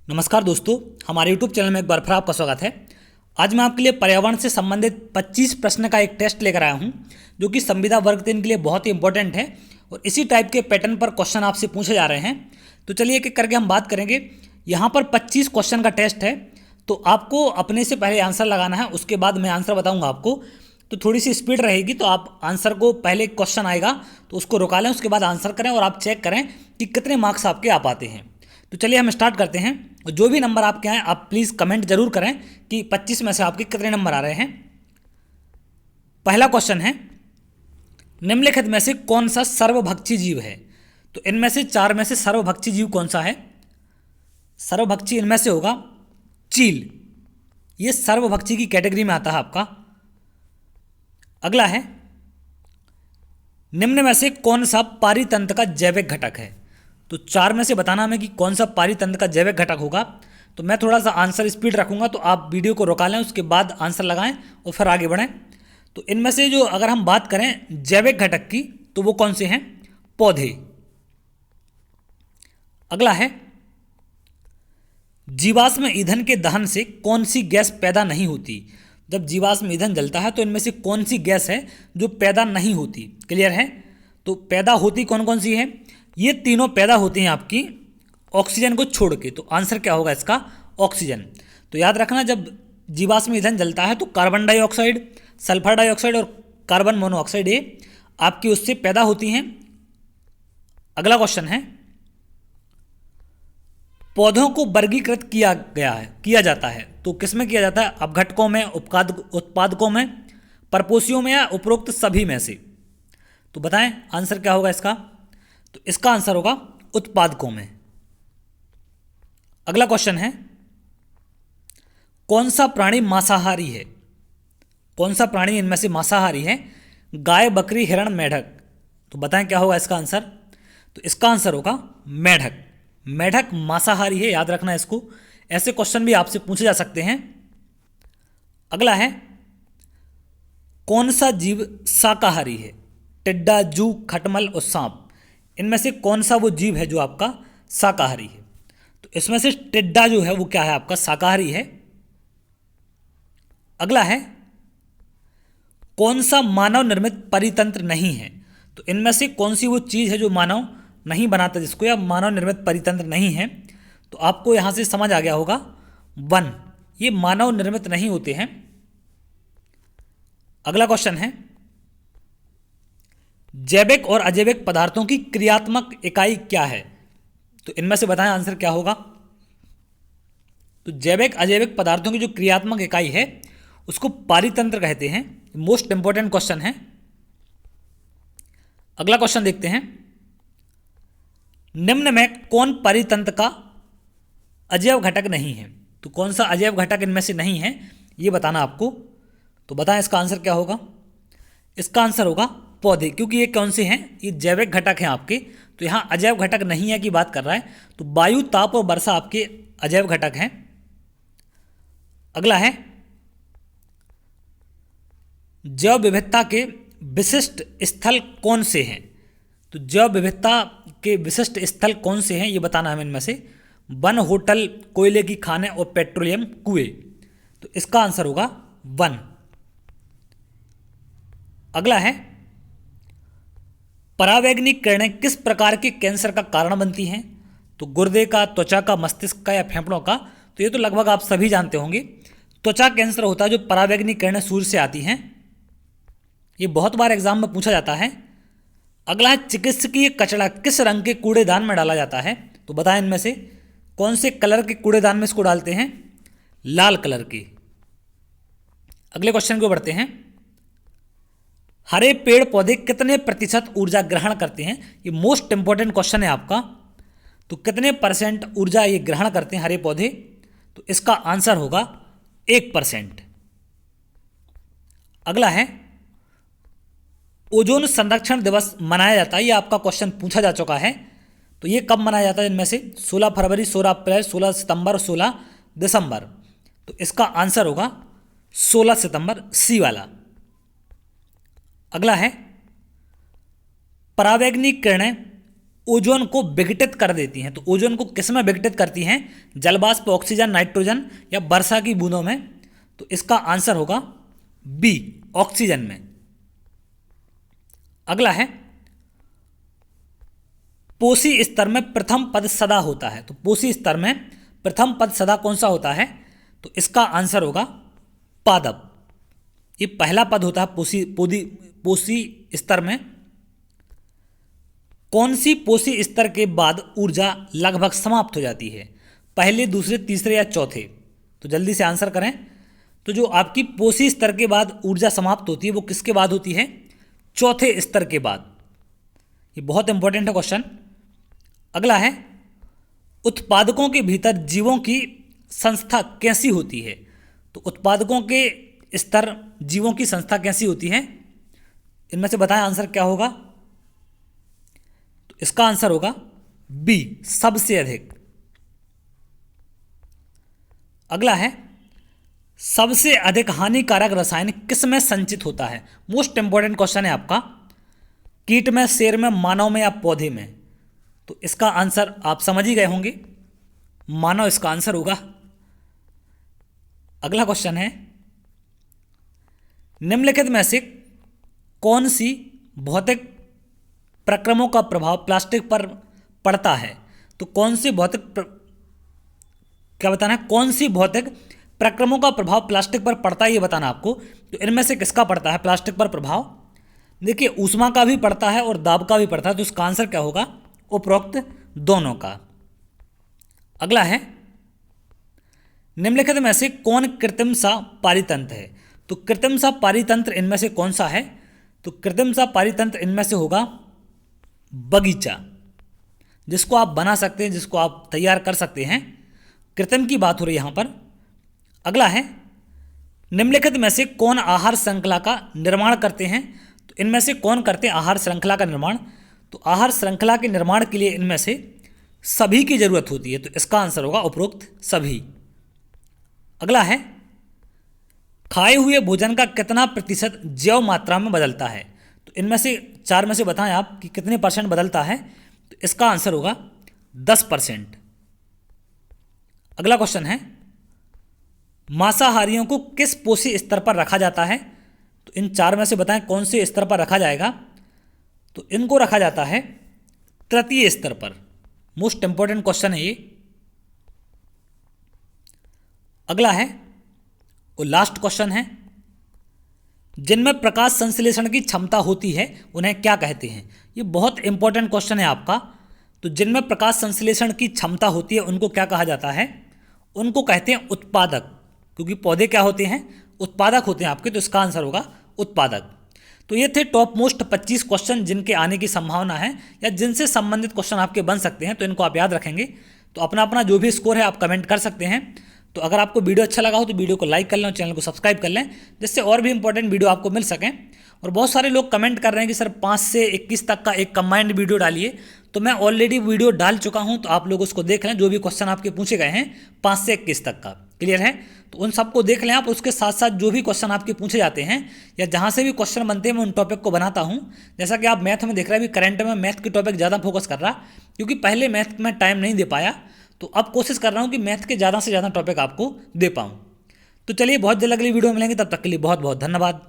नमस्कार दोस्तों, हमारे YouTube चैनल में एक बार फिर आपका स्वागत है। आज मैं आपके लिए पर्यावरण से संबंधित 25 प्रश्न का एक टेस्ट लेकर आया हूं, जो कि संविदा वर्ग 3 के लिए बहुत ही इंपॉर्टेंट है और इसी टाइप के पैटर्न पर क्वेश्चन आपसे पूछे जा रहे हैं। तो चलिए एक एक करके हम बात करेंगे। यहाँ पर 25 क्वेश्चन का टेस्ट है, तो आपको अपने से पहले आंसर लगाना है, उसके बाद मैं आंसर बताऊँगा आपको। तो थोड़ी सी स्पीड रहेगी, तो आप आंसर को पहले क्वेश्चन आएगा तो उसको रोका लें, उसके बाद आंसर करें और आप चेक करें कि कितने मार्क्स आपके आ पाते हैं। तो चलिए हम स्टार्ट करते हैं। जो भी नंबर आपके आए आप प्लीज़ कमेंट जरूर करें कि 25 में से आपके कितने नंबर आ रहे हैं। पहला क्वेश्चन है, निम्नलिखित में से कौन सा सर्वभक्षी जीव है? तो इनमें से चार में से सर्वभक्षी जीव कौन सा है? सर्वभक्षी इनमें से होगा चील। ये सर्वभक्षी की कैटेगरी में आता है आपका। अगला है, निम्न में से कौन सा पारितंत्र का जैविक घटक है? तो चार में से बताना हमें कि कौन सा पारितंत्र का जैविक घटक होगा। तो मैं थोड़ा सा आंसर स्पीड रखूंगा, तो आप वीडियो को रोका लें, उसके बाद आंसर लगाएं और फिर आगे बढ़ें। तो इनमें से जो अगर हम बात करें जैविक घटक की, तो वो कौन से हैं? पौधे। अगला है, जीवाश्म ईंधन के दहन से कौन सी गैस पैदा नहीं होती? जब जीवाश्म ईंधन जलता है तो इनमें से कौन सी गैस है जो पैदा नहीं होती? क्लियर है? तो पैदा होती कौन कौन सी है? ये तीनों पैदा होती हैं आपकी ऑक्सीजन को छोड़ के। तो आंसर क्या होगा इसका? ऑक्सीजन। तो याद रखना, जब जीवाश्म ईंधन जलता है तो कार्बन डाइऑक्साइड, सल्फर डाइऑक्साइड और कार्बन मोनोऑक्साइड ये आपकी उससे पैदा होती हैं। अगला क्वेश्चन है, पौधों को वर्गीकृत किया जाता है तो किसमें किया जाता है? अपघटकों में, उत्पादकों में, परपोषियों में या उपरोक्त सभी में से? तो बताएं आंसर क्या होगा इसका? तो इसका आंसर होगा उत्पादकों में। अगला क्वेश्चन है, कौन सा प्राणी मांसाहारी है? कौन सा प्राणी इनमें से मांसाहारी है? गाय, बकरी, हिरण, मेढक। तो बताएं क्या होगा इसका आंसर? तो इसका आंसर होगा मेढक। मेढक मांसाहारी है, याद रखना इसको। ऐसे क्वेश्चन भी आपसे पूछे जा सकते हैं। अगला है, कौन सा जीव शाकाहारी है? टिड्डा, जू, खटमल और सांप। इनमें से कौन सा वो जीव है जो आपका शाकाहारी है? तो इसमें से टिड्डा जो है वो क्या है? आपका शाकाहारी है। अगला है, कौन सा मानव निर्मित परितंत्र नहीं है? तो इनमें से कौन सी वो चीज़ है जो मानव नहीं बनाता जिसको, या मानव निर्मित परितंत्र नहीं है? तो आपको यहां से समझ आ गया होगा, वन। ये मानव निर्मित नहीं होते हैं। अगला क्वेश्चन है, जैविक और अजैविक पदार्थों की क्रियात्मक इकाई क्या है? तो इनमें से बताएं आंसर क्या होगा? तो जैविक अजैविक पदार्थों की जो क्रियात्मक इकाई है उसको पारितंत्र कहते हैं। मोस्ट इंपॉर्टेंट क्वेश्चन है। अगला क्वेश्चन देखते हैं, निम्न में कौन परितंत्र का अजैव घटक नहीं है? तो कौन सा अजैव घटक इनमें से नहीं है ये बताना आपको। तो बताएं इसका आंसर क्या होगा? इसका आंसर होगा पौधे, क्योंकि ये कौन से हैं? ये जैविक घटक हैं आपके। तो यहाँ अजैव घटक नहीं है की बात कर रहा है। तो वायु, ताप और वर्षा आपके अजैव घटक हैं। अगला है, जैव विविधता के विशिष्ट स्थल कौन से हैं? तो जैव विविधता के विशिष्ट स्थल कौन से हैं ये बताना है इनमें से। वन, होटल, कोयले की खानें और पेट्रोलियम कुएं। तो इसका आंसर होगा वन। अगला है, परावैंगनिक किरणें किस प्रकार के कैंसर का कारण बनती हैं? तो गुर्दे का, त्वचा का, मस्तिष्क का या फेफड़ों का? तो ये तो लगभग आप सभी जानते होंगे। त्वचा कैंसर होता है जो परावैंगनिक किरणें सूर्य से आती हैं। ये बहुत बार एग्जाम में पूछा जाता है। अगला है, चिकित्सकीय कचरा किस रंग के कूड़ेदान में डाला जाता है? तो बताएं इनमें से कौन से कलर के कूड़ेदान में इसको डालते हैं? लाल कलर के। अगले क्वेश्चन को बढ़ते हैं, हरे पेड़ पौधे कितने प्रतिशत ऊर्जा ग्रहण करते हैं? ये मोस्ट इंपॉर्टेंट क्वेश्चन है आपका। तो कितने परसेंट ऊर्जा ये ग्रहण करते हैं हरे पौधे? तो इसका आंसर होगा 1%। अगला है, ओजोन संरक्षण दिवस मनाया जाता है, ये आपका क्वेश्चन पूछा जा चुका है। तो ये कब मनाया जाता है? इनमें से 16 फरवरी, 16 अप्रैल, 16 सितंबर और 16 दिसंबर। तो इसका आंसर होगा 16 सितंबर, सी वाला। अगला है, परावैंगनिक किरणें ओजोन को विघटित कर देती हैं। तो ओजोन को किस में विघटित करती हैं? जलवाष्प, ऑक्सीजन, नाइट्रोजन या वर्षा की बूंदों में। तो इसका आंसर होगा बी, ऑक्सीजन में। अगला है, पोषी स्तर में प्रथम पद सदा होता है। तो पोषी स्तर में प्रथम पद सदा कौन सा होता है? तो इसका आंसर होगा पादप। ये पहला पद होता है पोषी स्तर में। कौन सी पोषी स्तर के बाद ऊर्जा लगभग समाप्त हो जाती है? पहले, दूसरे, तीसरे या चौथे? तो जल्दी से आंसर करें। तो जो आपकी पोषी स्तर के बाद ऊर्जा समाप्त होती है वो किसके बाद होती है? चौथे स्तर के बाद। ये बहुत इंपॉर्टेंट है क्वेश्चन। अगला है, उत्पादकों के भीतर जीवों की संस्था कैसी होती है? तो उत्पादकों के स्तर, जीवों की संस्था कैसी होती है? इनमें से बताएं आंसर क्या होगा? तो इसका आंसर होगा बी, सबसे अधिक। अगला है, सबसे अधिक हानिकारक रसायन किस में संचित होता है? मोस्ट इंपॉर्टेंट क्वेश्चन है आपका। कीट में, शेर में, मानव में या पौधे में? तो इसका आंसर आप समझ ही गए होंगे, मानव इसका आंसर होगा। अगला क्वेश्चन है, निम्नलिखित में से कौन सी भौतिक प्रक्रमों का प्रभाव प्लास्टिक पर पड़ता है? तो कौन सी क्या बताना है? कौन सी भौतिक प्रक्रमों का प्रभाव प्लास्टिक पर पड़ता है ये बताना आपको। तो इनमें से किसका पड़ता है प्लास्टिक पर प्रभाव? देखिए, ऊष्मा का भी पड़ता है और दाब का भी पड़ता है। तो इसका आंसर क्या होगा? उपरोक्त दोनों का। अगला है, निम्नलिखित में से कौन कृत्रिम सा पारितंत्र है? तो कृत्रिम सा पारितंत्र इनमें से कौन सा है? तो कृत्रिम सा पारितंत्र इनमें से होगा बगीचा, जिसको आप बना सकते हैं, जिसको आप तैयार कर सकते हैं। कृत्रिम की बात हो रही है यहां पर। अगला है, निम्नलिखित में से कौन आहार श्रृंखला का निर्माण करते हैं? तो इनमें से कौन करते हैं आहार श्रृंखला का निर्माण? तो आहार श्रृंखला के निर्माण के लिए इनमें से सभी की जरूरत होती है। तो इसका आंसर होगा उपरोक्त सभी। अगला है, खाए हुए भोजन का कितना प्रतिशत जैव मात्रा में बदलता है? तो इनमें से चार में से बताएं आप कि कितने % बदलता है। तो इसका आंसर होगा 10%। अगला क्वेश्चन है, मांसाहारियों को किस पोषी स्तर पर रखा जाता है? तो इन चार में से बताएं कौन से स्तर पर रखा जाएगा। तो इनको रखा जाता है तृतीय स्तर पर। मोस्ट इंपॉर्टेंट क्वेश्चन है ये। अगला है, वो लास्ट क्वेश्चन है, जिनमें प्रकाश संश्लेषण की क्षमता होती है उन्हें क्या कहते हैं? ये बहुत इंपॉर्टेंट क्वेश्चन है आपका। तो जिनमें प्रकाश संश्लेषण की क्षमता होती है उनको क्या कहा जाता है? उनको कहते हैं उत्पादक, क्योंकि पौधे क्या होते हैं? उत्पादक होते हैं आपके। तो इसका आंसर होगा उत्पादक। तो ये थे टॉप मोस्ट 25 क्वेश्चन जिनके आने की संभावना है या जिनसे संबंधित क्वेश्चन आपके बन सकते हैं। तो इनको आप याद रखेंगे। तो अपना अपना जो भी स्कोर है आप कमेंट कर सकते हैं। तो अगर आपको वीडियो अच्छा लगा हो तो वीडियो को लाइक कर लें और चैनल को सब्सक्राइब कर लें, जिससे और भी इंपॉर्टेंट वीडियो आपको मिल सकें। और बहुत सारे लोग कमेंट कर रहे हैं कि सर 5 से 21 तक का एक कंबाइंड वीडियो डालिए। तो मैं ऑलरेडी वीडियो डाल चुका हूं, तो आप लोग उसको देख लें। जो भी क्वेश्चन आपके पूछे गए हैं 5 से 21 तक का, क्लियर है? तो उन सबको देख लें आप। उसके साथ साथ जो भी क्वेश्चन आपके पूछे जाते हैं या जहाँ से भी क्वेश्चन बनते हैं मैं उन टॉपिक को बनाता हूँ। जैसा कि आप मैथ में देख रहे हैं, अभी करंट में मैथ के टॉपिक ज़्यादा फोकस कर रहा, क्योंकि पहले मैथ में टाइम नहीं दे पाया। तो अब कोशिश कर रहा हूँ कि मैथ के ज़्यादा से ज़्यादा टॉपिक आपको दे पाऊँ। तो चलिए, बहुत जल्द अगली वीडियो में मिलेंगे। तब तक के लिए बहुत बहुत धन्यवाद।